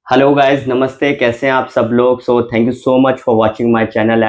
Hello guys, नमस्ते। कैसे हैं आप सब लोग? Thank you so much for watching my channel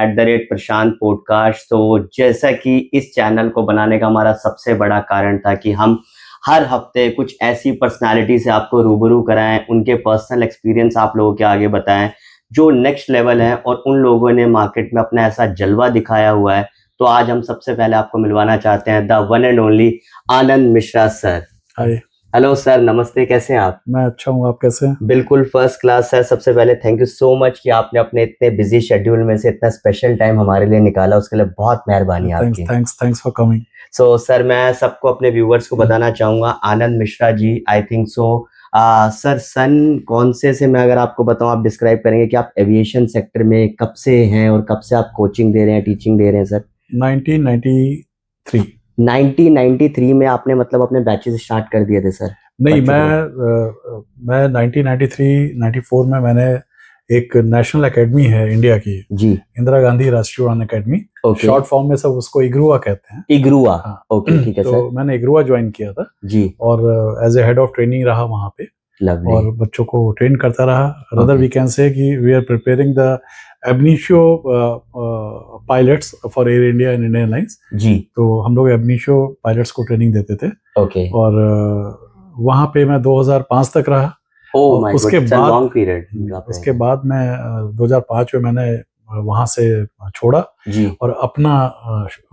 @Prashant podcast. जैसा कि इस चैनल को बनाने का हमारा सबसे बड़ा कारण था कि हम हर हफ्ते कुछ ऐसी पर्सनालिटी से आपको रूबरू कराएं, उनके पर्सनल एक्सपीरियंस आप लोगों के आगे बताएं जो नेक्स्ट लेवल है और उन लोगों ने मार्केट में अपना ऐसा जलवा दिखाया हुआ है। तो आज हम सबसे पहले आपको मिलवाना चाहते हैं the one and only Anand Mishra sir. Hi. Hello sir, नमस्ते। कैसे हैं आप? मैं अच्छा हूँ, आप कैसे हैं? बिल्कुल फर्स्ट क्लास सर। सबसे पहले थैंक यू सो मच कि आपने अपने इतने बिजी शेड्यूल में से इतना स्पेशल टाइम हमारे लिए निकाला, उसके लिए बहुत मेहरबानी थैंक्स आपकी। Thanks thanks for coming. Sir, मैं सबको, अपने व्यूवर्स को बताना चाहूंगा, आनंद Mishra ji, I think sir, सन कौन से मैं अगर आपको बताऊं, आप डिस्क्राइब करेंगे कि आप एविएशन सेक्टर में कब से हैं और कब से आप कोचिंग दे रहे हैं, टीचिंग दे रहे हैं सर? 1993। 1993 में आपने मतलब अपने बैचेस स्टार्ट कर दिए थे सर? नहीं, बच्चों मैं 1993-94 में मैंने एक नेशनल एकेडमी है इंडिया की, जी। इंदिरा गांधी राष्ट्रीय उड़ान एकेडमी। ओके। शॉर्ट फॉर्म में सब उसको इग्रुआ कहते हैं। इग्रुआ। हाँ। ओके, ठीक है तो सर। मैंने इग्रुआ ज्वाइन किया था जी। और as a head of training रहा वहाँ पे लवली। और बच्चों को ट्रेन करता रहा। Rather Okay. We can say कि we are preparing the ab initio pilots for Air India and Indian Airlines. जी। तो हम लोग एबनिशियो पायलट्स को ट्रेनिंग देते थे ओके। और वहाँ पे मैं 2005 तक रहा। ओह और my God, it's a long period. उसके बाद मैं 2005 में मैंने वहाँ से छोड़ा जी। और अपना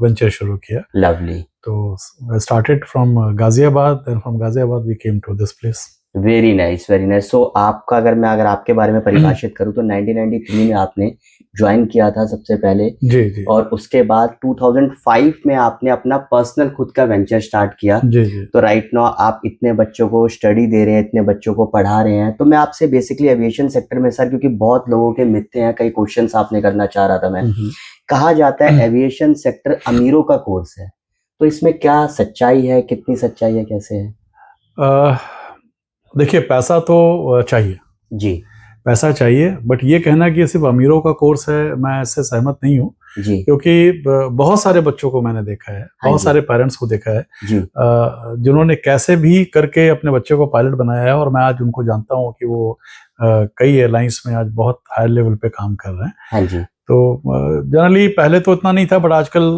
वेंचर शुरू किया। लवली। तो started from Ghaziabad, then from Ghaziabad we came to this place. Very nice, very nice. आपका अगर आपके बारे में परिभाषित करूँ तो 1993 में आपने ज्वाइन किया था सबसे पहले। जी जी। और उसके बाद 2005 में आपने अपना पर्सनल खुद का वेंचर स्टार्ट किया। जी जी। तो राइट नाउ आप इतने बच्चों को स्टडी दे रहे हैं, इतने बच्चों को पढ़ा रहे हैं। तो मैं आपसे बेसिकली एविएशन सेक्टर में सर, क्योंकि बहुत लोगों के मिथ्ये हैं, कई क्वेश्चंस आपने करना चाह रहा था मैं। कहा जाता है एविएशन सेक्टर अमीरों का कोर्स है, तो इसमें क्या सच्चाई है, कितनी सच्चाई है, कैसे है? देखिए, पैसा तो चाहिए, जी। पैसा चाहिए, बट ये कहना कि ये सिर्फ अमीरों का कोर्स है, मैं इससे सहमत नहीं हूँ। जी। क्योंकि बहुत सारे बच्चों को मैंने देखा है, हाँ बहुत जी। सारे पेरेंट्स को देखा है जी। जिन्होंने कैसे भी करके अपने बच्चे को पायलट बनाया है और मैं आज उनको जानता हूँ कि वो कई एयरलाइंस में आज बहुत हाई लेवल पे काम कर रहे हैं। हाँ जी। तो जनरली पहले तो इतना नहीं था, बट आजकल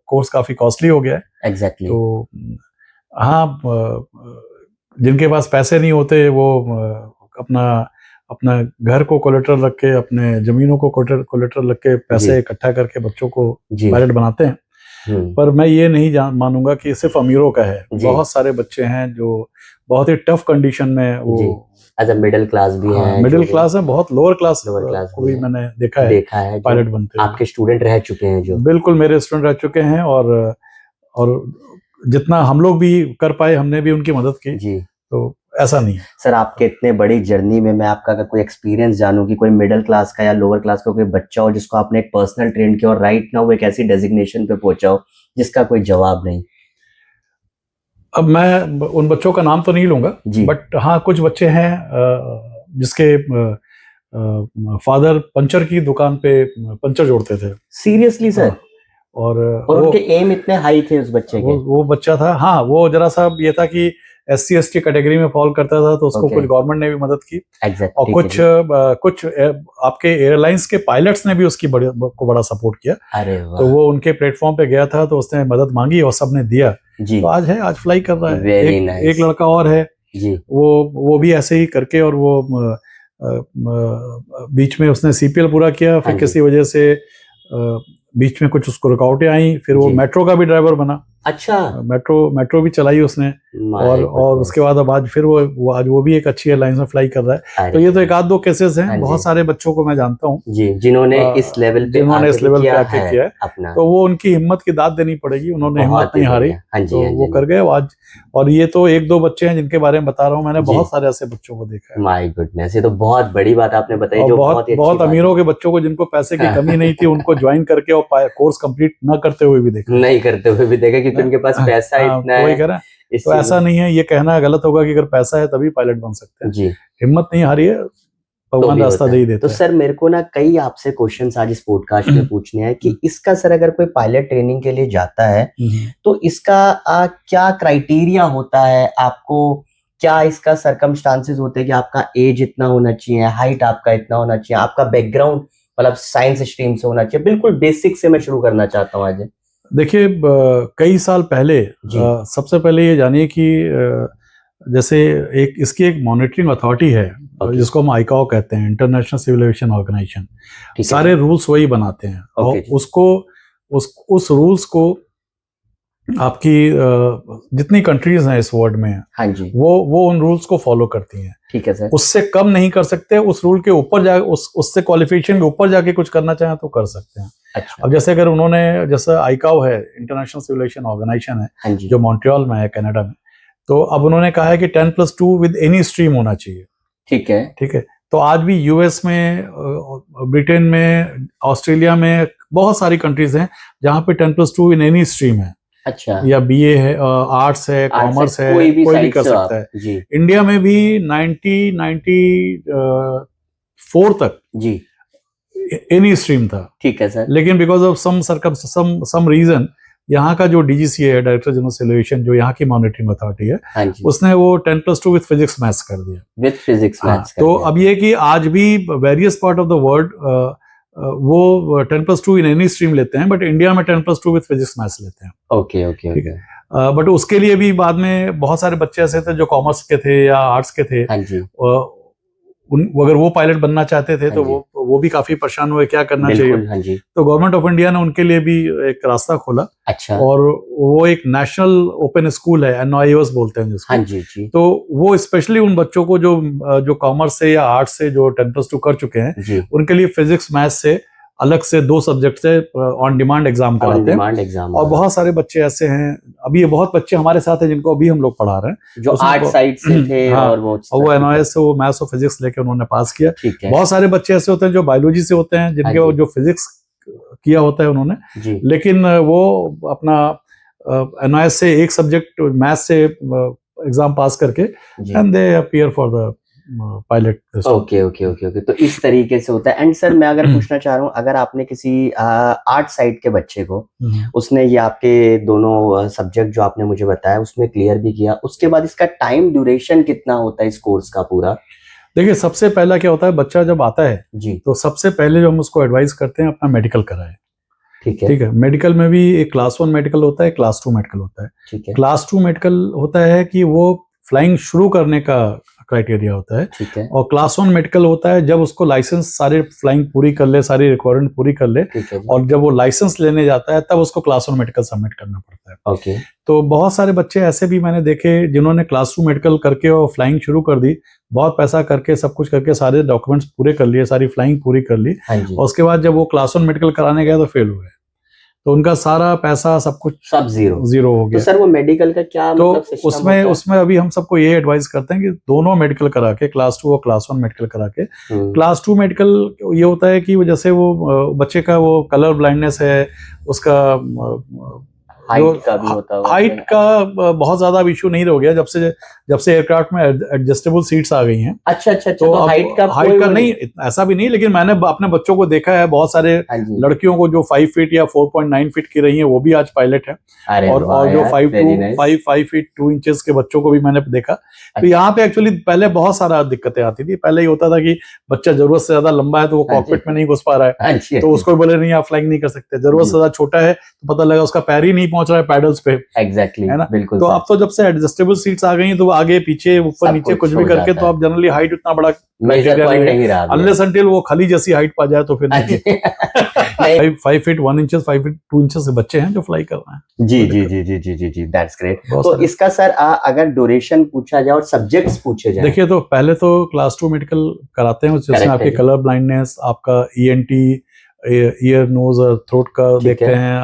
कोर्स काफ़ी कॉस्टली हो गया है। एग्जैक्टली। तो हाँ, जिनके पास पैसे नहीं होते वो अपना अपना घर को कोलेटरल रख के, अपने जमीनों को कोलेटरल रख के पैसे इकट्ठा करके बच्चों को जी। पायलट बनाते हैं। पर मैं ये नहीं मानूंगा कि सिर्फ अमीरों का है। बहुत सारे बच्चे हैं जो बहुत ही टफ कंडीशन में वो एज अ मिडिल क्लास भी हाँ, हैं, मिडिल क्लास है, बहुत लोअर क्लास क्लास को भी भी है। मैंने देखा है पायलट बनते हुए। आपके स्टूडेंट रह चुके हैं जो। बिल्कुल, मेरे स्टूडेंट रह चुके हैं और जितना हम लोग भी कर पाए हमने भी उनकी मदद की। जी। तो ऐसा नहीं है सर, आपके इतने बड़ी जर्नी में मैं आपका अगर कोई एक्सपीरियंस जानूं कि कोई मिडिल क्लास का या लोअर क्लास का कोई बच्चा हो जिसको आपने एक पर्सनल ट्रेन किया और राइट नाउ वो एक ऐसी डेजिग्नेशन पे पहुंचा हो जिसका कोई जवाब नहीं। अब मैं उन बच्चों का नाम तो नहीं लूंगा, बट हाँ, कुछ बच्चे हैं जिसके फादर पंचर की दुकान पे पंचर जोड़ते थे। Seriously sir? और उनके एम इतने हाई थे उस बच्चे के? वो बच्चा था, हाँ, वो जरा सा ये था कि SC/ST कैटेगरी में फॉल करता था, तो उसको कुछ गवर्नमेंट ने भी मदद की। और कुछ आपके एयरलाइंस के पायलट्स ने भी उसकी बड़ा सपोर्ट किया। अरे वाह। तो वो उनके प्लेटफॉर्म पे गया था, तो उसने मदद मांगी और सबने दिया। जी। तो आज फ्लाई कर रहा है। Very nice. एक लड़का और है जी। वो भी ऐसे ही करके, और वो बीच में उसने CPL पूरा किया, फिर किसी वजह से बीच में कुछ उसको रुकावटें आई, फिर वो मेट्रो का भी ड्राइवर बना। अच्छा। मेट्रो भी चलाई उसने। और उसके बाद अब आज फिर वो भी एक अच्छी एयरलाइंस में फ्लाई कर रहा है। तो ये तो एक आध दो केसेस हैं, बहुत सारे बच्चों को मैं जानता हूँ जी, जिन्होंने इस लेवल पे आके किया है अपना। तो वो उनकी हिम्मत की दाद देनी पड़ेगी, उन्होंने हिम्मत नहीं हारी। तो वो कर गए आज। और ये तो एक दो बच्चे हैं जिनके बारे में बता रहा हूँ, मैंने बहुत सारे ऐसे बच्चों को देखा है। माय गुडनेस, ये तो बहुत बड़ी बात आपने बताई। और जो बहुत अमीरों के बच्चों को जिनको पैसे की कमी नहीं थी उनको ज्वाइन करके और कोर्स कंप्लीट न करते हुए भी देखा, क्योंकि उनके पास पैसा इतना है। वही कह रहा है। तो ऐसा नहीं है, ये कहना गलत होगा कि अगर पैसा है तभी पायलट बन सकते हैं। जी। हिम्मत नहीं हारी है, भगवान रास्ता दे ही देता है। तो सर, मेरे को ना कई आपसे क्वेश्चंस आज इस पॉडकास्ट में पूछने हैं कि इसका सर, अगर कोई पायलट ट्रेनिंग के लिए जाता है तो इसका क्या क्राइटेरिया होता है? आपको क्या इसका सर्कमस्टांसेस होते हैं कि आपका एज इतना होना चाहिए, हाइट आपका इतना होना चाहिए, आपका बैकग्राउंड मतलब साइंस स्ट्रीम से होना चाहिए? बिल्कुल बेसिक से मैं शुरू करना चाहता हूँ आज। देखिए कई साल पहले जी। सबसे पहले ये जानिए कि जैसे एक इसकी एक मॉनिटरिंग अथॉरिटी है ओके। जिसको हम आईकाओ कहते हैं, इंटरनेशनल सिविल एविएशन ऑर्गेनाइजेशन। ठीक है सारे जी। रूल्स वही बनाते हैं और ओके जी। उसको उस रूल्स को आपकी जितनी कंट्रीज हैं इस वर्ल्ड में हाँ जी। वो उन रूल्स को फॉलो करती हैं। ठीक है सर। उससे कम नहीं कर सकते, उस रूल के ऊपर जा उससे क्वालिफिकेशन के ऊपर जाके कुछ करना चाहें तो कर सकते हैं। अच्छा। अब जैसे अगर उन्होंने, जैसे आईकाओ है, इंटरनेशनल सिविल एविएशन ऑर्गेनाइजेशन है, हाँ जी। जो मॉन्ट्रियल में है कनाडा में, तो अब उन्होंने कहा है कि 10+2 विद एनी स्ट्रीम होना चाहिए। ठीक है। ठीक है, तो आज भी यूएस में, ब्रिटेन में, ऑस्ट्रेलिया में बहुत सारी कंट्रीज हैं जहां पे 10+2 इन एनी स्ट्रीम है, अच्छा। या बीए है, आर्ट्स है, कॉमर्स है, कोई भी कोई भी साइड कर से सकता आप। है। जी। इंडिया में भी 1994 तक जी। एनी स्ट्रीम था, ठीक है सर। लेकिन बिकॉज ऑफ सम रीजन यहाँ का जो डीजीसीए है, डायरेक्टर जनरल सिविल एविएशन, जो यहाँ की मॉनिटरिंग अथॉरिटी है, हाँ जी। उसने वो 10+2 विद फिजिक्स मैथ्स कर दिया। विद फिजिक्स हाँ, मैथ्स कर तो दिया। अब ये कि आज भी various part of the world वो 10+2 इन एनी स्ट्रीम लेते हैं, बट इंडिया में 10+2 विद फिजिक्स मैथ्स लेते हैं। ओके ओके ठीक ओके। है, बट उसके लिए भी बाद में बहुत सारे बच्चे ऐसे थे जो कॉमर्स के थे या आर्ट्स के थे, हाँ जी। अगर वो पायलट बनना चाहते थे हाँ तो जी। वो भी काफी परेशान हुए क्या करना चाहिए। बिल्कुल। हाँ जी। तो गवर्नमेंट ऑफ इंडिया ने उनके लिए भी एक रास्ता खोला, अच्छा। और वो एक नेशनल ओपन स्कूल है, एनआईओएस बोलते हैं जिसको। हाँ जी जी। तो वो स्पेशली उन बच्चों को जो कॉमर्स से या आर्ट्स से जो 10+2 कर चुके हैं, जी। उनके लिए फिजिक्स मैथ्स से अलग से 2 सब्जेक्ट से ऑन डिमांड एग्जाम ऑन कराते हैं। Demand exam. और बहुत सारे बच्चे ऐसे हैं, अभी ये बहुत बच्चे हमारे साथ हैं जिनको अभी हम लोग पढ़ा रहे हैं, जो उसमें आर्ट साइड से थे। हाँ, और वो एनआईएस से वो मैथ्स और फिजिक्स लेके उन्होंने पास किया। ठीक है। बहुत सारे बच्चे ऐसे होते हैं जो बायोलॉजी से होते हैं, हाँ जिनके जी। जो फिजिक्स किया होता है उन्होंने, जी। लेकिन वो अपना एनआईएस से एक सब्जेक्ट मैथ्स से एग्जाम पास करके जी। And they appear for the pilot. Okay okay okay okay. तो इस तरीके से होता है। एंड सर मैं अगर पूछना चाह रहा हूँ, अगर आपने किसी आर्ट साइड के बच्चे को, उसने ये आपके दोनों सब्जेक्ट जो आपने मुझे बताया उसमें क्लियर भी किया, उसके बाद इसका टाइम ड्यूरेशन कितना होता है इस कोर्स का पूरा? देखिए, सबसे पहला क्या होता है, बच्चा जब आता है जी। तो सबसे पहले जो हम उसको एडवाइस करते हैं, अपना मेडिकल कराए। ठीक है। ठीक है, मेडिकल में भी एक क्लास 1 मेडिकल होता है, क्लास 2 मेडिकल होता है। ठीक है। क्लास 2 मेडिकल होता है कि वो फ्लाइंग शुरू करने का क्राइटेरिया होता है, ठीक है। और क्लास 1 मेडिकल होता है जब उसको लाइसेंस, सारे फ्लाइंग पूरी कर ले, सारी रिक्वायरमेंट पूरी कर ले, ठीक है जी। और जब वो लाइसेंस लेने जाता है तब उसको क्लास 1 मेडिकल सबमिट करना पड़ता है। ओके। तो बहुत सारे बच्चे ऐसे भी मैंने देखे जिन्होंने क्लास 2 मेडिकल करके और फ्लाइंग शुरू कर दी, बहुत पैसा करके, सब कुछ करके, सारे डॉक्यूमेंट्स पूरे कर लिए, सारी फ्लाइंग पूरी कर ली, हाँ जी। और उसके बाद जब वो क्लास 1 मेडिकल कराने गए तो फेल हुए, तो उनका सारा पैसा सब कुछ सब जीरो हो तो गया। सर वो मेडिकल का क्या तो मतलब सिस्टम होता उसमें है? उसमें अभी हम सबको ये एडवाइस करते हैं कि दोनों मेडिकल करा के, क्लास 2 और क्लास 1 मेडिकल करा के, क्लास 2 मेडिकल ये होता है कि वो जैसे वो बच्चे का वो कलर ब्लाइंडनेस है, उसका हाइट का भी होता होगा। हाइट का बहुत ज्यादा इशू नहीं हो गया जब से एयरक्राफ्ट में एडजस्टेबल सीट्स आ गई हैं। अच्छा अच्छा अच्छा। तो तो हाइट का हाइट का नहीं, ऐसा भी नहीं, लेकिन मैंने अपने बच्चों को देखा है, बहुत सारे हाँ जी। लड़कियों को जो 5 फीट या 4.9 फीट की रही हैं, वो भी आज पायलट है। अरे और वाह जो यार, 5 फीट 2 इंचेस के बच्चों को भी मैंने देखा। तो यहाँ पे एक्चुअली पहले बहुत सारा दिक्कतें आती थी। पहले ये होता था कि बच्चा जरूरत से ज्यादा लंबा है तो वो हाँ कॉकपिट जी। में नहीं घुस पा रहा हाँ है, जी। तो उसको बोले नहीं, आप फ्लाइंग नहीं कर सकते। जरूरत से ज्यादा छोटा है तो पता लगा उसका पैर ही नहीं पहुंच रहा है पैडल्स पे, एग्जैक्टली, है ना। बिल्कुल। तो अब तो जब से एडजस्टेबल सीट्स आ गई तो आगे पीछे ऊपर सब नीचे कुछ कुछ भी हो करके, जाता तो है। अब जनरली हाइट उतना बड़ा मेजर पॉइंट नहीं रहा अभी। अनलेस अनटिल वो खली जैसी हाइट पा जाए तो फिर हाँ नहीं। जी। 5 फीट 1 इंचेस 5 फीट 2 इंचेस से बच्चे हैं जो फ्लाई कर रहे हैं। जी जी जी जी जी जी जी, दैट्स ग्रेट। बहुत तो सारे। इसका सर अगर ड्यूरेशन पूछा जाए और सब्जेक्ट्स पूछे जाए। देखिए, तो पहले तो क्लास 2 मेडिकल कराते हैं, जिसमें Correct है आपके जी। कलर ब्लाइंडनेस, आपका ईएनटी, ईयर नोज और थ्रोट का ठीक देखते है। हैं,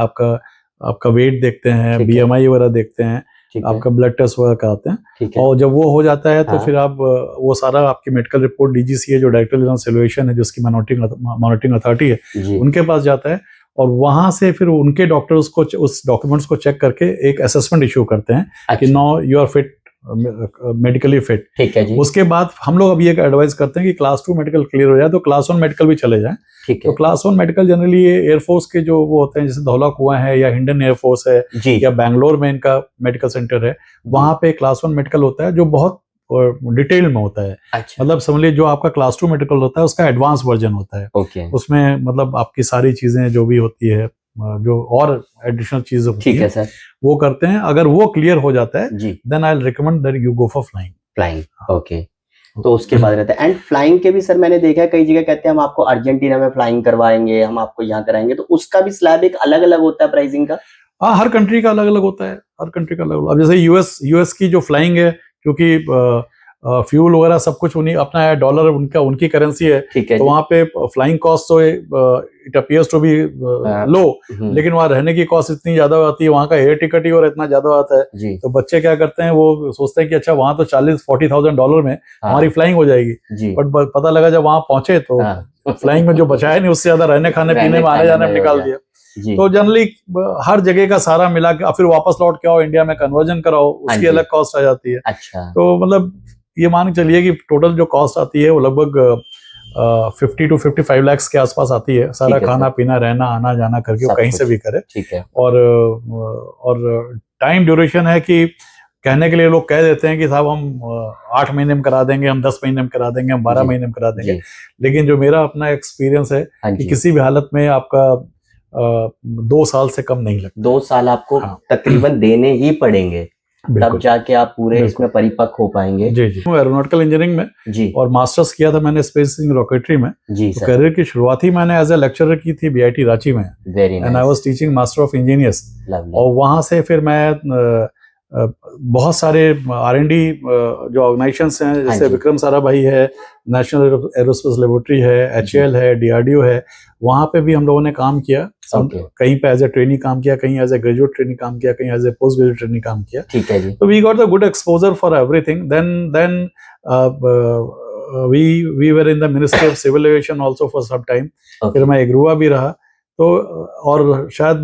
आपका वेट देखते हैं, ठीक है। बीएमआई वगैरह देखते हैं, ठीक है। आपका ब्लड टेस्ट वगैरह कराते हैं। ठीक है। और जब वो हो जाता है तो हाँ। फिर आप वो सारा आपकी मेडिकल रिपोर्ट डीजीसीए, जो डायरेक्टर जनरल सिविल एविएशन है, जिसकी मॉनिटरिंग अथॉरिटी है, जी। उनके पास जाता है, और वहां से फिर उनके डॉक्टर्स को उस डॉक्यूमेंट्स को चेक करके एक असेसमेंट इशू करते हैं कि अच्छा। Now you are fit, medically fit. ठीक है जी। उसके बाद हम लोग अभी एक एडवाइस करते हैं कि क्लास 2 मेडिकल क्लियर हो जाए तो क्लास 1 मेडिकल भी चले जाएं। ठीक तो है क्लास 1 मेडिकल जनरली ये एयरफोर्स के जो वो होते हैं, जैसे धौला कुआं है या हिंडन एयरफोर्स है जी। या बैंगलोर में इनका मेडिकल सेंटर है, वहां पे क्लास 1 मेडिकल होता है जो बहुत डिटेल में होता है। अच्छा, मतलब समझ लीजिए जो आपका क्लास 2 मेडिकल होता है उसका एडवांस वर्जन होता है। ओके, उसमें मतलब आपकी सारी चीजें जो भी होती है, जो और एडिशनल चीजें होती ठीक है है सर, वो करते हैं। अगर वो क्लियर हो जाता है जी, then I will recommend that you go for flying. Flying, okay. तो उसके बाद रहता है, एंड फ्लाइंग के भी सर मैंने देखा है कई जगह कहते हैं हम आपको अर्जेंटीना में फ्लाइंग करवाएंगे, हम आपको यहाँ कराएंगे, तो उसका भी स्लैब एक अलग अलग होता है प्राइसिंग का? हाँ, हर कंट्री का अलग अलग होता है, हर कंट्री का अलग अलग। अब जैसे यूएस की जो फ्लाइंग है, क्योंकि फ्यूल वगैरह सब कुछ उन्हीं अपना है, डॉलर उनका उनकी करेंसी है, ठीक है तो जी, वहाँ पे फ्लाइंग कॉस्ट तो इट अपीयर्स टू बी लो, लेकिन वहाँ रहने की कॉस्ट इतनी ज्यादा आती है, वहाँ का एयर टिकट ही और इतना ज्यादा आता है। जी, तो बच्चे क्या करते हैं, वो सोचते हैं कि अच्छा वहाँ तो 40-40,000 डॉलर में हमारी हाँ, फ्लाइंग हो जाएगी, जी, बट पता लगा जब वहाँ पहुंचे तो हाँ, फ्लाइंग में जो बचाया नहीं उससे ज्यादा रहने खाने पीने रहने में, आने खाने जाने में में हो निकाल गया, दिया। जी, तो जनरली हर जगह का सारा मिला के फिर वापस लौट के आओ इंडिया में, कन्वर्जन कराओ, हाँ उसकी जी, अलग कॉस्ट आ जाती है। अच्छा, तो मतलब ये मान के चलिए कि टोटल जो कॉस्ट आती है वो लगभग 50 to 55 lakhs के आसपास आती है, सारा ठीक है खाना सर, पीना रहना आना जाना करके, वो सब कहीं से कुछ, भी करे। ठीक है, और टाइम ड्यूरेशन है कि कहने के लिए लोग कह देते हैं कि साहब हम 8 महीने में करा देंगे, हम 10 महीने में करा देंगे, हम 12 जी, महीने में करा देंगे। जी, लेकिन जो मेरा अपना एक्सपीरियंस है हाँ कि जी, किसी भी हालत में आपका 2 साल से कम नहीं लगता। 2 साल आपको हाँ, तकरीबन देने ही पड़ेंगे, तब बिल्कुल जाके आप पूरे बिल्कुल। इसमें परिपक्व हो पाएंगे। जी जी, एरोनॉटिकल इंजीनियरिंग में जी, और मास्टर्स किया था मैंने स्पेस रॉकेटरी में। जी तो सर, करियर की शुरुआत ही मैंने एज ए लेक्चरर की थी बीआईटी रांची में, very and I nice, was teaching master of engineers. Lovely, और वहाँ से फिर मैं बहुत सारे आर&डी जो ऑर्गेनाइजेशंस हैं, हाँ जैसे जी, विक्रम साराभाई है, नेशनल एरोस्पेस लेबोरेटरी है, जी, एचएएल है, डीआरडीओ है, वहाँ पे भी हम लोगों ने काम किया। ओके, कहीं पे एज ए ट्रेनी काम किया, कहीं एज ए ग्रेजुएट ट्रेनी काम किया, कहीं as a post graduate trainee काम किया। ठीक है जी, So we got the good exposure for everything. Then we were in the Ministry of Civil Aviation also for some time. फिर ओके, मैं एग्रुआ भी रहा। तो और शायद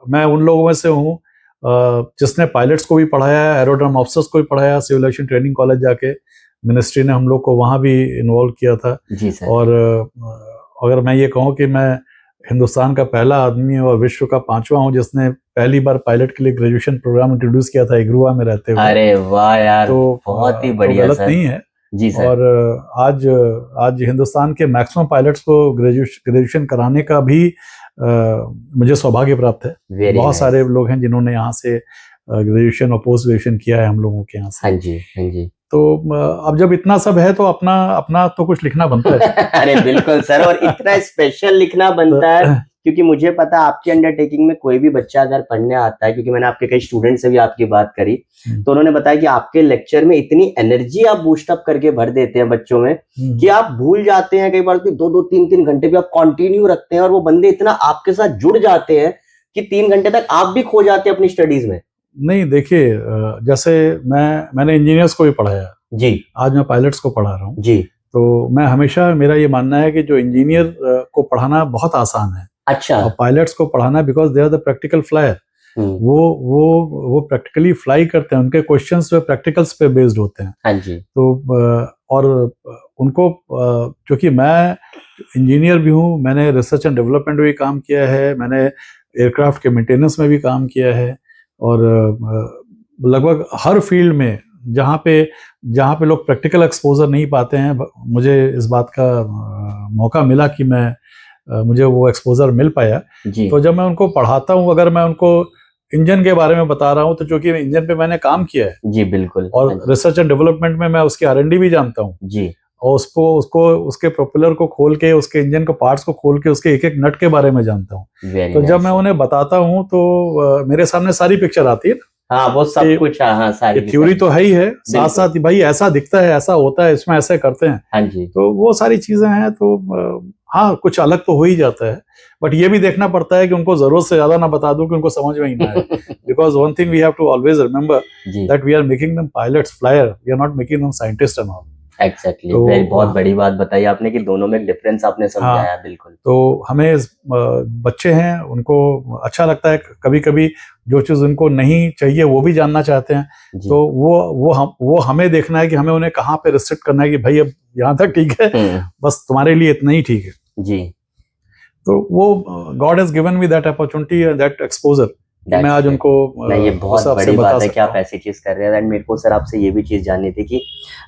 मैं उन लोगों में से हूँ जिसने पायलट्स को भी पढ़ाया, एरोड्रम ऑफिसर्स को भी पढ़ाया, सिविल एविएशन ट्रेनिंग कॉलेज जाके मिनिस्ट्री ने हम लोग को वहाँ भी इन्वॉल्व किया था। जी सर, और अगर मैं ये कहूँ कि मैं हिंदुस्तान का पहला आदमी और विश्व का 5वां हूँ जिसने पहली बार पायलट के लिए ग्रेजुएशन प्रोग्राम इंट्रोड्यूस किया था इग्रुआ में रहते हुए, अरे वाह यार, बहुत ही तो बढ़िया गलत सर, नहीं है। जी सर, और आज हिंदुस्तान के मैक्सिमम पायलट्स को ग्रेजुएशन कराने का भी मुझे सौभाग्य प्राप्त है। वेरी बहुत सारे नाइस, लोग हैं जिन्होंने यहाँ से ग्रेजुएशन और पोस्ट ग्रेजुएशन किया है हम लोगों के यहाँ से। हाँ जी, हाँ जी, तो अब जब इतना सब है तो अपना अपना तो कुछ लिखना बनता है। अरे बिल्कुल सर, और इतना स्पेशल लिखना बनता है, क्योंकि मुझे पता है आपकी अंडरटेकिंग में कोई भी बच्चा अगर पढ़ने आता है, क्योंकि मैंने आपके कई स्टूडेंट से भी आपकी बात करी, तो उन्होंने बताया कि आपके लेक्चर में इतनी एनर्जी आप बूस्ट अप करके भर देते हैं बच्चों में कि आप भूल जाते हैं कई बार कि 2-2, 3-3 घंटे भी आप कंटिन्यू रखते हैं, और वो बंदे इतना आपके साथ जुड़ जाते हैं कि 3 घंटे तक आप भी खो जाते हैं अपनी स्टडीज में। नहीं देखिए, जैसे मैंने इंजीनियर्स को भी पढ़ाया, जी, आज मैं पायलट्स को पढ़ा रहा हूँ। जी, तो मैं हमेशा, मेरा ये मानना है कि जो इंजीनियर को पढ़ाना बहुत आसान है, अच्छा, और पायलट्स को पढ़ाना, because they are the practical flyer. वो प्रैक्टिकली फ्लाई करते हैं, उनके क्वेश्चंस पे प्रैक्टिकल्स पे बेस्ड होते हैं। हाँ जी, तो और उनको, क्योंकि मैं इंजीनियर भी हूँ, मैंने रिसर्च एंड डेवलपमेंट में भी काम किया है, मैंने एयरक्राफ्ट के मेंटेनेंस में भी काम किया है, और लगभग हर फील्ड में जहाँ पे लोग प्रैक्टिकल एक्सपोजर नहीं पाते हैं, मुझे इस बात का मौका मिला कि मुझे वो एक्सपोजर मिल पाया। जी, तो जब मैं उनको पढ़ाता हूँ, अगर मैं उनको इंजन के बारे में बता रहा हूँ, तो चूंकि इंजन पे मैंने काम किया है जी, बिल्कुल, और हाँ जी, रिसर्च एंड डेवलपमेंट में मैं उसकी आर&डी भी जानता हूँ, जी, और उसके प्रोपेलर को खोल के, उसके इंजन को पार्ट्स को खोल के, उसके एक एक नट के बारे में जानता हूँ। वेरी तो जब नाइस मैं सर, उन्हें बताता हूँ तो मेरे सामने सारी पिक्चर आती है ना, हाँ वो सब कि कुछ, हाँ हाँ, सारी ये की थ्योरी सारी, तो है ही है, साथ बिल्कुल, साथ भाई ऐसा दिखता है, ऐसा होता है, इसमें ऐसे करते हैं। हाँ जी, तो वो सारी चीजें हैं। तो हाँ, कुछ अलग तो हो ही जाता है, बट ये भी देखना पड़ता है कि उनको जरूरत से ज्यादा ना बता दूं कि उनको समझ में ही ना आए। Because one thing we have to always remember जी, that we are making them pilots, flyer, we are not making them scientist and all. Exactly, तो वेरी, बहुत बड़ी बात बताई आपने कि दोनों में डिफरेंस आपने हाँ, समझाया, बिल्कुल, तो हमें बच्चे हैं, उनको अच्छा लगता है कभी कभी जो चीज़ उनको नहीं चाहिए वो भी जानना चाहते हैं। जी, तो वो हमें देखना है कि हमें उन्हें कहाँ पे रिस्ट्रिक्ट करना है कि भाई अब यहाँ तक ठीक है, बस तुम्हारे लिए इतना ही ठीक है। जी, तो वो God has given me that opportunity, that exposure, कि मैं आज उनको नहीं, ये उस बहुत हिसाब से बड़ी बता बात है कि सकता आप हूँ। ऐसी चीज कर रहे हैं। एंड मेरे को सर आपसे ये भी चीज जाननी थी कि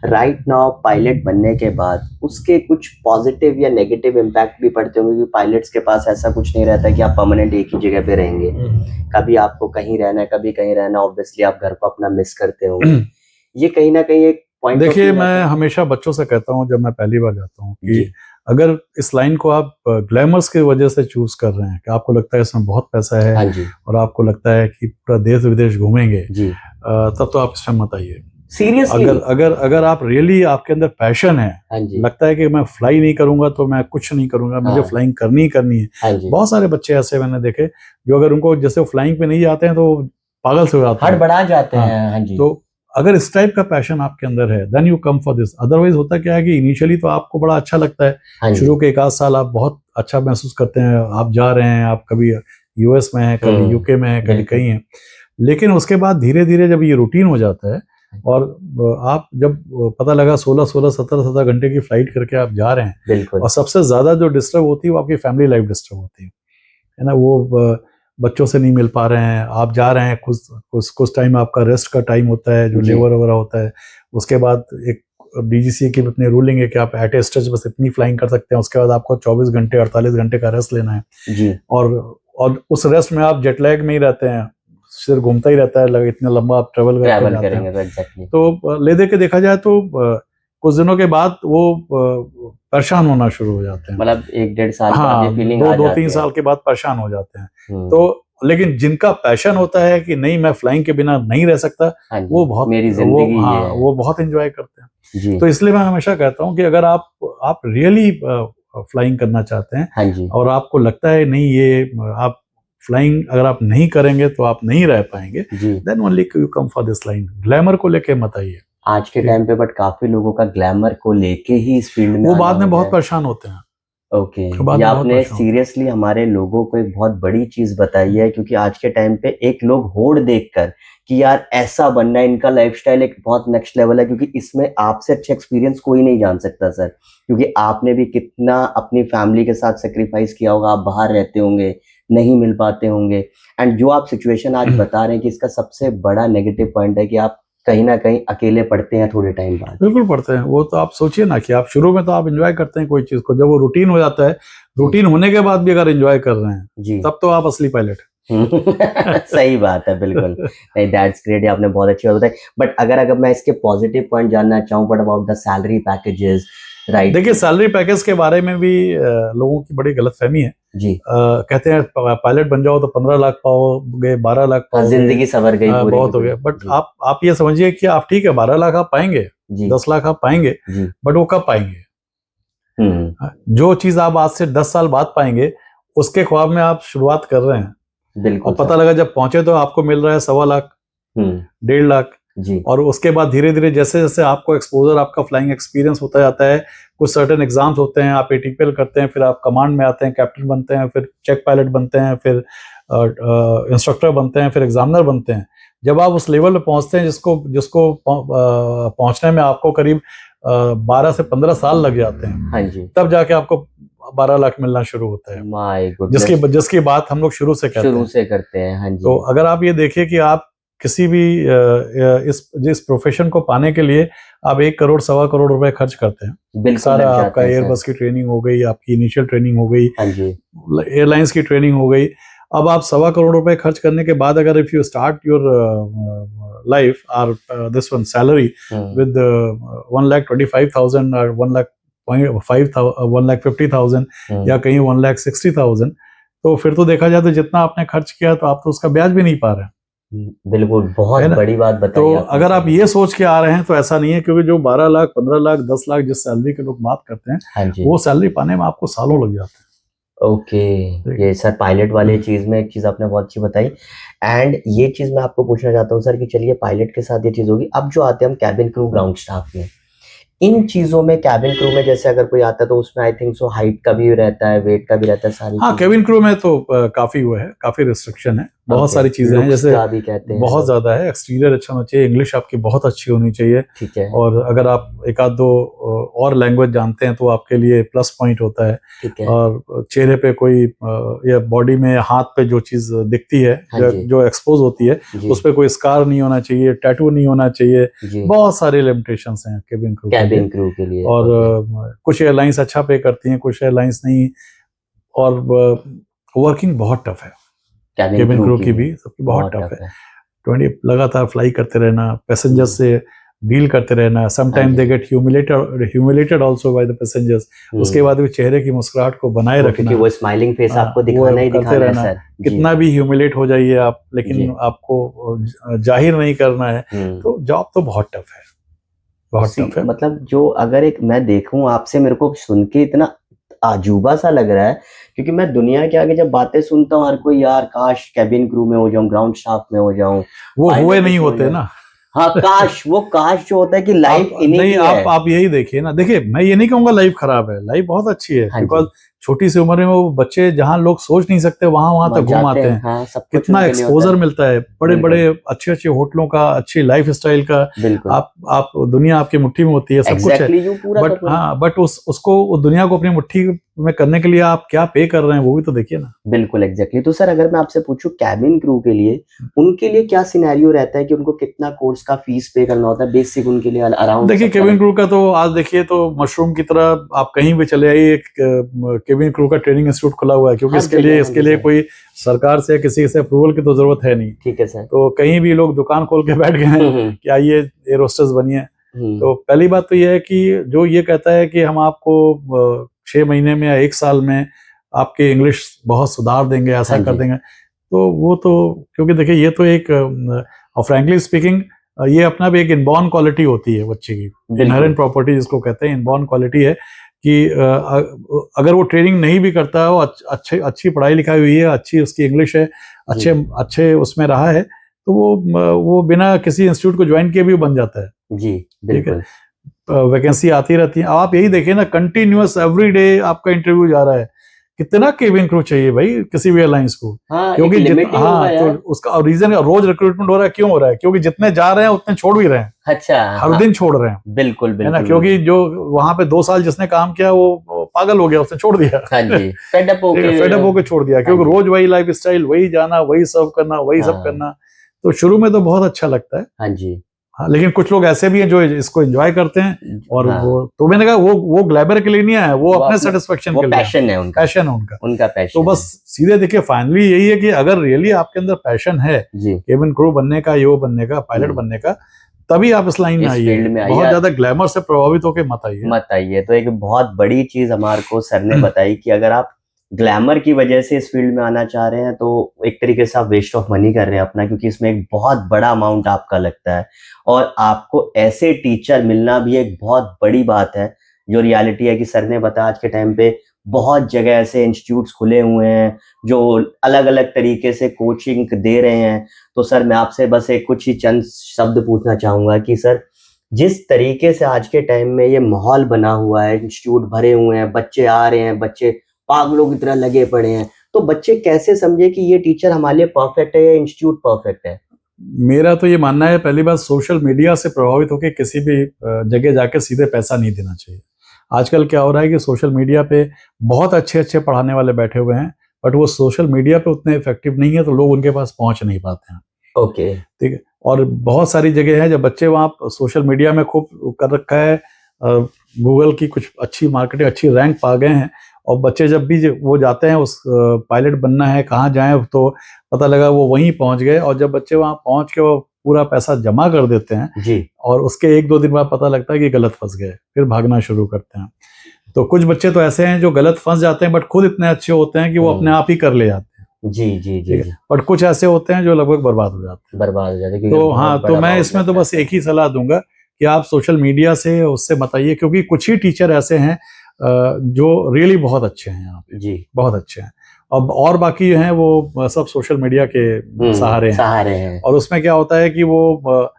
राइट नाउ पायलट बनने के बाद उसके कुछ पॉजिटिव या नेगेटिव इम्पैक्ट भी पड़ते होंगे, क्योंकि पायलट्स के पास ऐसा कुछ नहीं रहता कि आप परमानेंट एक ही जगह पे रहेंगे। कभी आपको कहीं रहना है, कभी कहीं रहना, ऑब्वियसली आप घर को अपना मिस करते होंगे। ये कहीं ना कहीं एक पॉइंट देखिए, मैं हमेशा बच्चों से कहता हूँ जब मैं पहली बार जाता हूँ कि जी अगर इस लाइन को आप ग्लैमर्स की वजह से चूज कर रहे हैं कि आपको लगता है इसमें बहुत पैसा है हाँ जी और आपको लगता है कि पूरा देश विदेश घूमेंगे, जी तब तो आप इसमें मत आइए। सीरियसली। अगर अगर अगर आप रियली आपके अंदर पैशन है, हाँ जी लगता है कि मैं फ्लाई नहीं करूंगा तो मैं कुछ नहीं करूंगा, मुझे हाँ फ्लाइंग करनी ही करनी है। हाँ जी, बहुत सारे बच्चे ऐसे मैंने देखे जो अगर उनको जैसे फ्लाइंग पे नहीं जाते हैं तो पागल से हो जाते हैं। हड़बड़ा जाते हाँ, हैं। हाँ जी तो अगर इस टाइप का पैशन आपके अंदर है then you come for this. Otherwise होता क्या है कि इनिशियली तो आपको बड़ा अच्छा लगता है, हाँ जी शुरू के 1 आध साल आप बहुत अच्छा महसूस करते हैं, आप जा रहे हैं, आप कभी यूएस में हैं, कभी यूके में हैं, कभी बिल्कुल। कहीं हैं। लेकिन उसके बाद धीरे धीरे जब ये रूटीन हो जाता है और आप जब पता लगा 16-16, 17-17 घंटे की फ्लाइट करके आप जा रहे हैं, बिल्कुल और सबसे ज्यादा जो डिस्टर्ब होती है वो आपकी फैमिली लाइफ डिस्टर्ब होती है ना। वो बच्चों से नहीं मिल पा रहे हैं, आप जा रहे हैं, कुछ टाइम आपका रेस्ट का टाइम होता है जो जी लेबर वगैरह होता है। उसके बाद एक डीजीसीए की अपनी रूलिंग है कि आप एट ए स्ट्रेच बस इतनी फ्लाइंग कर सकते हैं, उसके बाद आपको 24 घंटे 48 घंटे का रेस्ट लेना है। जी और उस रेस्ट में आप जेटलैग में ही रहते हैं, सिर घूमता ही रहता है, इतना लंबा आप ट्रेवल करके ट्रैवल जाते हैं। करेंगे तो एग्जैक्टली। तो ले दे के देखा जाए तो कुछ दिनों के बाद वो परेशान होना शुरू हो जाते हैं। मतलब 1-1.5 साल बाद ये हाँ, फीलिंग आ दो जाती तीन है। साल के बाद परेशान हो जाते हैं। हम्म, तो लेकिन जिनका पैशन होता है कि नहीं मैं फ्लाइंग के बिना नहीं रह सकता, हाँ वो जी, बहुत मेरी वो जिंदगी ये हाँ है। वो बहुत एंजॉय करते हैं। जी तो इसलिए मैं हमेशा कहता हूँ कि अगर आप रियली फ्लाइंग करना चाहते हैं हाँ जी और आपको लगता है नहीं ये आप फ्लाइंग अगर आप नहीं करेंगे तो आप नहीं रह पाएंगे, जी। Then only you come for this line. Glamour को लेके मत आइए। आज के ठीक। टाइम पे बट काफी लोगों का ग्लैमर को लेके ही इस फील्ड में वो आना बाद में हो बहुत गया है। परेशान होते हैं, ओके, वो बाद ये में बहुत आपने परेशान होते हैं। सीरियसली हमारे लोगों को एक बहुत बड़ी चीज बताई है, क्योंकि आज के टाइम पे एक लोग होड़ देखकर कि यार ऐसा बनना है, इनका लाइफस्टाइल एक बहुत नेक्स्ट लेवल है, क्योंकि इसमें आपसे अच्छा एक्सपीरियंस कोई नहीं जान सकता सर, क्योंकि आपने भी कितना अपनी फैमिली के साथ सेक्रीफाइस किया होगा, आप बाहर रहते होंगे, नहीं मिल पाते होंगे। एंड जो आप सिचुएशन आज बता रहे हैं कि इसका सबसे बड़ा नेगेटिव पॉइंट है कि आप कहीं ना कहीं अकेले पड़ते हैं थोड़े टाइम बाद। बिल्कुल पढ़ते हैं। वो तो आप सोचिए ना कि आप शुरू में तो आप एंजॉय करते हैं कोई चीज को, जब वो रूटीन हो जाता है, रूटीन होने के बाद भी अगर एंजॉय कर रहे हैं जी तब तो आप असली पायलट सही बात है, बिल्कुल। नहीं, दैट्स ग्रेट, आपने बहुत अच्छी बात बताई। बट अगर मैं इसके पॉजिटिव पॉइंट जानना चाहूँ, but about the salary packages, right? देखिए, सैलरी पैकेज के बारे में भी लोगों की बड़ी गलतफहमी है। जी कहते हैं पायलट बन जाओ तो 15 लाख पाओगे, 12 लाख हाँ, पाओगे, जिंदगी सवर गई पूरी बहुत की हो गया। पूरी। बट जी आप ये समझिए कि आप ठीक है 12 लाख आप पाएंगे, जी 10 लाख आप पाएंगे, जी बट वो कब पाएंगे? हम्म, जो चीज आप आज से 10 साल बाद पाएंगे उसके ख्वाब में आप शुरुआत कर रहे हैं, बिल्कुल और पता सर। लगा जब पहुंचे तो आपको मिल रहा है 1.25 लाख, हम्म, 1.5 लाख। जी और उसके बाद धीरे धीरे जैसे जैसे आपको एक्सपोजर, आपका फ्लाइंग एक्सपीरियंस होता जाता है, कुछ सर्टेन एग्जाम्स होते हैं, आप एटीपीएल करते हैं, फिर आप कमांड में आते हैं, कैप्टन बनते हैं, फिर चेक पायलट बनते हैं, फिर इंस्ट्रक्टर बनते हैं, फिर एग्जामिनर बनते हैं। जब आप उस लेवल पे पहुंचते हैं जिसको जिसको पहुंचने में आपको करीब 12 से 15 साल लग जाते हैं, हाँ जी, तब जाके आपको 12 लाख मिलना शुरू होता है, माय गुडनेस, जिसकी बात हम लोग शुरू से कहते शुरू हैं। से करते हैं। हाँ तो जी अगर आप ये देखिए कि आप किसी भी इस प्रोफेशन को पाने के लिए आप 1 करोड़ 1.25 करोड़ रुपए खर्च करते हैं। बिल्कुल सारा लग आपका जाते हैं सर। एयरबस की ट्रेनिंग हो गई, आपकी इनिशियल ट्रेनिंग हो गई, हाँ जी एयरलाइंस की ट्रेनिंग हो गई। अब आप 1.25 करोड़ रुपए खर्च करने के बाद अगर if you start your life और दिस वन सैलरी विद 1,25,000 और 1,50,000 या कहीं 1,60,000, तो फिर तो देखा जाए तो जितना आपने खर्च किया तो आप तो उसका ब्याज भी नहीं पा रहे हैं, बिल्कुल, बहुत है ना। बड़ी बात बताई तो आपने अगर आप सर। ये सोच के आ रहे हैं तो ऐसा नहीं है, क्योंकि जो 12 लाख 15 लाख 10 लाख जिस सैलरी के लोग बात करते हैं, हाँ जी वो सैलरी पाने में आपको सालों लग जाते ओके। ठीक ये सर पायलट वाले चीज में एक चीज आपने बहुत अच्छी बताई। एंड ये चीज मैं आपको पूछना चाहता हूँ सर कि चलिए पायलट के साथ ये चीज होगी, अब जो आते हैं हम कैबिन क्रू ग्राउंड स्टाफ में, इन चीजों में कैबिन क्रू में जैसे अगर कोई आता है तो उसमें आई थिंक सो हाइट का भी रहता है, वेट का भी रहता है, सारी हाँ, चीजें। केबिन क्रू में तो काफी वो है, काफी रिस्ट्रिक्शन है। बहुत सारी चीजें हैं, लुक्स जैसे का भी कहते हैं बहुत लोग। ज्यादा है। एक्सटीरियर अच्छा होना चाहिए, इंग्लिश आपकी बहुत अच्छी होनी चाहिए, ठीक है। और अगर आप एक आध दो और लैंग्वेज जानते हैं तो आपके लिए प्लस पॉइंट होता है। ठीक है। और चेहरे पे कोई या बॉडी में हाथ पे जो चीज दिखती है, हाँ जो जी। जो एक्सपोज होती है, जी उस पे कोई स्कार नहीं होना चाहिए, टैटू नहीं होना चाहिए। जी। बहुत सारे लिमिटेशंस हैं केबिन क्रू के लिए। कैबिन क्रू के लिए। और ओके। कुछ एयरलाइंस अच्छा पे करती हैं, कुछ एयरलाइंस नहीं। और वर्किंग बहुत टफ है कैबिन केबिन क्रू क्रू की की भी भी, सबकी बहुत बहुत टफ है। टफ है। 20 लगातार फ्लाई करते रहना, पैसेंजर्स से डील करते रहना। हाँ समटाइम जी। They get humiliated also by the passengers. उसके बाद भी चेहरे की मुस्कुराहट को बनाए वो क्योंकि रखना, वो स्माइलिंग फेस आपको वो दिखाना ही करते दिखाना है रहना। सर। जी। कितना भी ह्यूमिलेट हो जाइए आप, जी। लेकिन आपको जाहिर नहीं करना है। तो जॉब तो बहुत टफ है, बहुत टफ है। मतलब जो अगर एक मैं देखूं आपसे, मेरे को सुन के इतना अजूबा सा लग रहा है, क्योंकि मैं दुनिया के आगे जब बातें सुनता हूँ हर कोई, यार काश कैबिन क्रू में हो जाऊं, ग्राउंड स्टाफ में हो जाऊं, वो हुए पायलट नहीं इसमें हो होते जाऊं। ना। हाँ काश, वो काश जो होता है कि लाइफ आप इन्हीं नहीं, की है। आप यही देखिए ना, देखिए मैं ये नहीं कहूंगा लाइफ खराब है, लाइफ बहुत अच्छी है। हाँ बिकॉज जी। छोटी सी उम्र में वो बच्चे जहां लोग सोच नहीं सकते वहां वहां तक वहाँ घूम जाते आते हैं, हैं। हाँ सब कुछ कितना उनके लिए होता एक्सपोजर है। मिलता है, बड़े बड़े बिल्कुल अच्छे अच्छे होटलों का, अच्छी लाइफ स्टाइल का। बिल्कुल। आप दुनिया आपकी मुट्ठी में होती है, सब कुछ है। एग्जैक्टली यू पूरा का बट पूरा। हाँ, बट उस दुनिया को अपनी मुट्ठी में करने के लिए आप क्या पे कर रहे हैं वो भी तो देखिए ना। बिल्कुल एग्जैक्टली। तो सर अगर मैं आपसे पूछूं कैबिन क्रू के लिए, उनके लिए क्या सिनेरियो रहता है कि उनको कितना कोर्स का फीस पे करना होता है बेसिक उनके लिए अराउंड देखिए 70? केबिन क्रू का तो आज देखिए तो मशरूम की तरह आप कहीं भी चले आइए, एक केबिन क्रू का ट्रेनिंग इंस्टीट्यूट खुला हुआ है, क्योंकि हर जगह। हाँ इसके जी लिए सर। कोई सरकार से किसी से अप्रूवल की तो जरूरत है नहीं। ठीक है सर। तो कहीं भी लोग दुकान खोल के बैठ गए हैं कि आइए एयर होस्टेस बनिए। तो पहली बात तो यह है कि जो ये कहता है कि हम आपको 6 महीने में या 1 साल में आपके इंग्लिश बहुत सुधार देंगे, ऐसा हाँ कर जी। देंगे, तो वो तो, क्योंकि देखिए ये तो एक फ्रैंकली स्पीकिंग ये अपना भी एक इनबॉर्न क्वालिटी होती है बच्चे की, बिल्कुल इनहेरेंट प्रॉपर्टी जिसको कहते हैं, इनबॉर्न क्वालिटी है कि अगर वो ट्रेनिंग नहीं भी करता है, वो अच्छी पढ़ाई लिखाई हुई है, अच्छी उसकी इंग्लिश है, जी अच्छे उसमें रहा है, तो वो बिना किसी इंस्टीट्यूट को ज्वाइन किए भी बन जाता है। जी ठीक है, बिल्कुल। वैकेंसी आती रहती है। अब आप यही देखिए ना, कंटिन्यूअस एवरी डे आपका इंटरव्यू जा रहा है। कितना केबिन क्रू चाहिए भाई किसी भी एयरलाइंस को? हाँ एक क्योंकि लिमिट ही होगा हाँ, तो यार। उसका रीजन रोज रिक्रूटमेंट हो रहा है, क्यों हो रहा है? क्योंकि जितने जा रहे हैं उतने छोड़ भी रहे हैं, अच्छा हर हाँ। दिन छोड़ रहे हैं, बिल्कुल है ना? बिल्कुल क्योंकि बिल्कुल। जो वहां पे 2 साल जिसने काम किया वो पागल हो गया, उसने छोड़ दिया। हाँ जी फेड अप ठीक है, होके। फेडअप होकर छोड़ दिया, हाँ क्योंकि जी। रोज वही लाइफ स्टाइल, वही जाना, वही सर्व करना, वही सब हाँ करना। तो शुरू में तो बहुत अच्छा लगता है। हाँ जी। हाँ, लेकिन कुछ लोग ऐसे भी हैं जो इसको एंजॉय करते हैं, और हाँ वो तो मैंने कहा वो ग्लैमर के लिए नहीं आया, वो अपने सेटिस्फेक्शन वो के लिए आया। पैशन है उनका। पैशन है उनका। उनका तो पैशन बस सीधे देखिए, फाइनली यही है कि अगर रियली आपके अंदर पैशन है है जी। केबिन क्रू बनने का, यो बनने का, पायलट बनने का, तभी आप इस लाइन में इस आइए। फील्ड में बहुत आइए। ज्यादा ग्लैमर से प्रभावित होकर मत आइए। मत आइए। तो एक बहुत बड़ी चीज हमारे को सर ने बताई कि अगर आप ग्लैमर की वजह से इस फील्ड में आना चाह रहे हैं तो एक तरीके से आप वेस्ट ऑफ मनी कर रहे हैं अपना, क्योंकि इसमें एक बहुत बड़ा अमाउंट आपका लगता है, और आपको ऐसे टीचर मिलना भी एक बहुत बड़ी बात है। जो रियलिटी है कि सर ने बताया आज के टाइम पे बहुत जगह ऐसे इंस्टीट्यूट्स खुले हुए हैं जो अलग अलग तरीके से कोचिंग दे रहे हैं। तो सर मैं आपसे बस एक कुछ ही चंद शब्द पूछना चाहूंगा कि सर जिस तरीके से आज के टाइम में ये माहौल बना हुआ है, इंस्टीट्यूट भरे हुए हैं, बच्चे आ रहे हैं, बच्चे पागलों की तरह लगे पड़े हैं, तो बच्चे कैसे समझे कि ये टीचर हमारे लिए परफेक्ट है या इंस्टीट्यूट परफेक्ट है? मेरा तो ये मानना है, पहली बात, सोशल मीडिया से प्रभावित होकर किसी भी जगह जाके सीधे पैसा नहीं देना चाहिए। आजकल क्या हो रहा है कि सोशल मीडिया पे बहुत अच्छे अच्छे पढ़ाने वाले बैठे हुए हैं, बट वो सोशल मीडिया पे उतने इफेक्टिव नहीं है, तो लोग उनके पास पहुंच नहीं पाते हैं। ओके। ठीक है, और बहुत सारी जगह है जब बच्चे वहाँ सोशल मीडिया में खूब कर रखा है, गूगल की कुछ अच्छी मार्केटिंग, अच्छी रैंक पा गए हैं, और बच्चे जब भी वो जाते हैं उस पायलट बनना है कहाँ जाएं, तो पता लगा वो वहीं पहुंच गए, और जब बच्चे वहाँ पहुंच के वो पूरा पैसा जमा कर देते हैं जी। और उसके 1-2 दिन बाद पता लगता है कि गलत फंस गए, फिर भागना शुरू करते हैं। तो कुछ बच्चे तो ऐसे हैं जो गलत फंस जाते हैं, बट खुद इतने अच्छे होते हैं कि वो अपने आप ही कर ले जाते हैं। जी जी जी ठीक है, जी। बट कुछ ऐसे होते हैं जो लगभग बर्बाद हो जाते हैं। बर्बाद हो जाते हैं क्योंकि तो बहुत हाँ, तो बड़ा मैं अमाउंट इसमें तो लगता बस है। एक ही सलाह दूंगा कि आप सोशल मीडिया से उससे बताइए, क्योंकि कुछ ही टीचर ऐसे हैं जो रियली बहुत अच्छे हैं यहाँ पे, जी। बहुत अच्छे हैं। अब और बाकी जो हैं वो सब सोशल मीडिया के सहारे सहारे हैं। हैं। और उसमें क्या होता है कि वो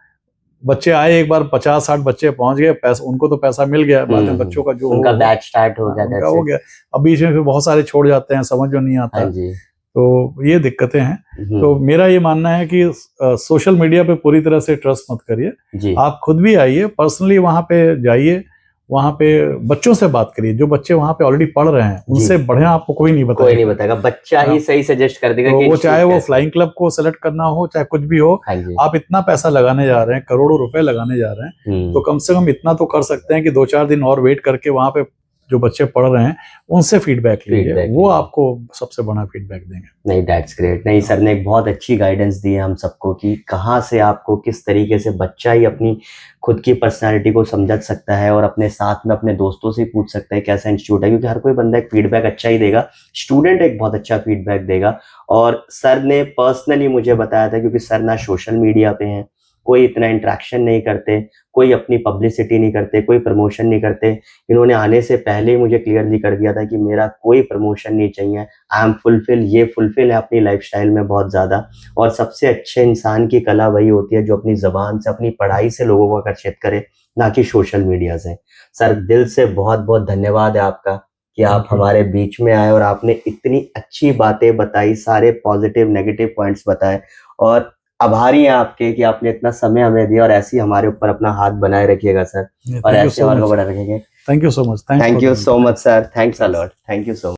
बच्चे आए, एक बार 50-60 बच्चे पहुंच गए, पैसा उनको तो पैसा मिल गया, बाद में बच्चों का जो उनका हो बैच स्टार्ट हो गया उनका that's हो it। गया। अब बीच में फिर बहुत सारे छोड़ जाते हैं, समझ में नहीं हाँ आता। जी। तो ये दिक्कतें हैं। तो मेरा ये मानना है कि सोशल मीडिया पे पूरी तरह से ट्रस्ट मत करिए, जी आप खुद भी आइए, पर्सनली वहां पे जाइए, वहां पे बच्चों से बात करिए, जो बच्चे वहां पे ऑलरेडी पढ़ रहे हैं उनसे बढ़िया आपको कोई नहीं कोई नहीं बताएगा, बच्चा ही सही सजेस्ट कर देगा तो कि वो चाहे वो फ्लाइंग क्लब को सेलेक्ट करना हो, चाहे कुछ भी हो, हाँ जी आप इतना पैसा लगाने जा रहे हैं, करोड़ों रुपए लगाने जा रहे हैं, तो कम से कम इतना तो कर सकते हैं कि 2-4 दिन और वेट करके वहां पे जो बच्चे पढ़ रहे हैं उनसे फीडबैक लीजिए, वो आपको सबसे बड़ा फीडबैक देंगे। नहीं, दैट्स ग्रेट। नहीं सर ने एक बहुत अच्छी गाइडेंस दी है हम सबको कि कहाँ से आपको किस तरीके से बच्चा ही अपनी खुद की पर्सनालिटी को समझ सकता है और अपने साथ में अपने दोस्तों से पूछ सकता है कैसा इंस्टीट्यूट है, क्योंकि हर कोई बंदा एक फीडबैक अच्छा ही देगा, स्टूडेंट एक बहुत अच्छा फीडबैक देगा। और सर ने पर्सनली मुझे बताया था, क्योंकि सर ना सोशल मीडिया पे हैं, कोई इतना इंटरेक्शन नहीं करते, कोई अपनी पब्लिसिटी नहीं करते, कोई प्रमोशन नहीं करते। इन्होंने आने से पहले ही मुझे क्लियरली कर दिया था कि मेरा कोई प्रमोशन नहीं चाहिए, आई एम फुलफिल। ये फुलफिल है अपनी लाइफस्टाइल में बहुत ज़्यादा। और सबसे अच्छे इंसान की कला वही होती है जो अपनी ज़बान से, अपनी पढ़ाई से लोगों को आकर्षित करे, ना कि सोशल मीडिया से। सर दिल से बहुत बहुत धन्यवाद है आपका कि आप हमारे बीच में आए और आपने इतनी अच्छी बातें बताई, सारे पॉजिटिव नेगेटिव पॉइंट्स बताए, और आभारी हैं आपके कि आपने इतना समय हमें दिया, और ऐसे ही हमारे ऊपर अपना हाथ बनाए रखिएगा सर, और ऐसे और को बढ़ा रखेंगे। Thank you so much. Thank you so much sir, thanks a lot, thank you so much.